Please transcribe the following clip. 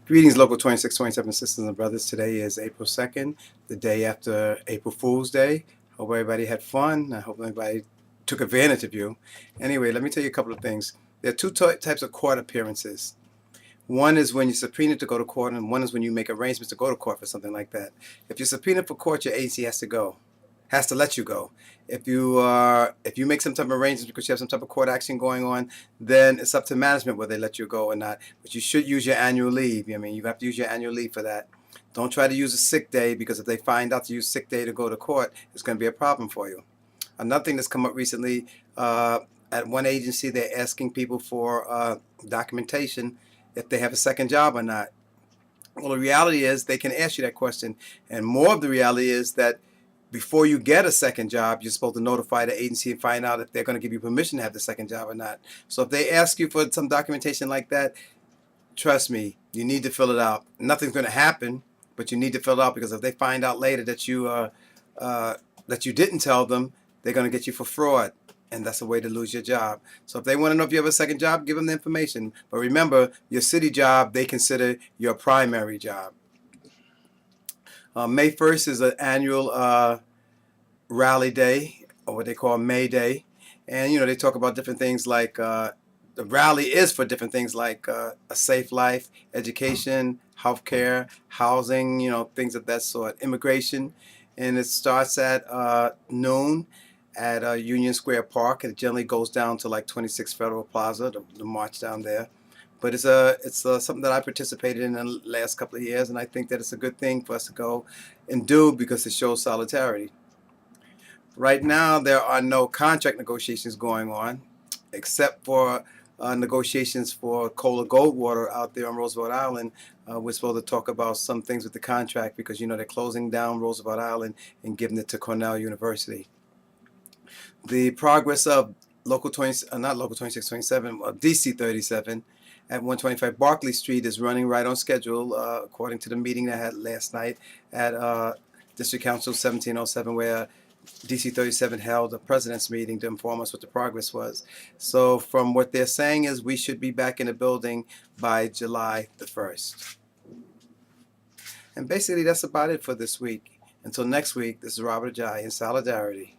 Greetings, Local 2627 sisters and brothers. Today is April 2nd, the day after April Fool's Day. Hope everybody had fun. I hope everybody took advantage of you. Anyway, let me tell you a couple of things. There are two types of court appearances. One is when you're subpoenaed to go to court, and one is when you make arrangements to go to court for something like that. If you're subpoenaed for court, your agency has to let you go. If you make some type of arrangements because you have some type of court action going on, then it's up to management whether they let you go or not. But you should use your annual leave. I mean, you have to use your annual leave for that. Don't try to use a sick day, because if they find out to use sick day to go to court, it's going to be a problem for you. Another thing that's come up recently, at one agency, they're asking people for documentation if they have a second job or not. Well, the reality is they can ask you that question, and more of the reality is that before you get a second job, you're supposed to notify the agency and find out if they're going to give you permission to have the second job or not. So if they ask you for some documentation like that, trust me, you need to fill it out. Nothing's going to happen, but you need to fill it out, because if they find out later that you didn't tell them, they're going to get you for fraud, and that's a way to lose your job. So if they want to know if you have a second job, give them the information. But remember, your city job, they consider your primary job. May 1st is an annual rally day, or what they call May Day. And, they talk about different things like the rally is for different things like a safe life, education, healthcare, housing, things of that sort, immigration. And it starts at noon at Union Square Park. It generally goes down to like 26 Federal Plaza, the march down there. But it's something that I participated in the last couple of years, and I think that it's a good thing for us to go and do, because it shows solidarity. Right now, there are no contract negotiations going on, except for negotiations for coal or Goldwater out there on Roosevelt Island. We're supposed to talk about some things with the contract, because they're closing down Roosevelt Island and giving it to Cornell University. The progress of Local 2627, DC 37 at 125 Barclay Street is running right on schedule, according to the meeting that I had last night at District Council 1707, where DC 37 held a president's meeting to inform us what the progress was. So from what they're saying is we should be back in the building by July the 1st. And basically that's about it for this week. Until next week, this is Robert Ajayi in Solidarity.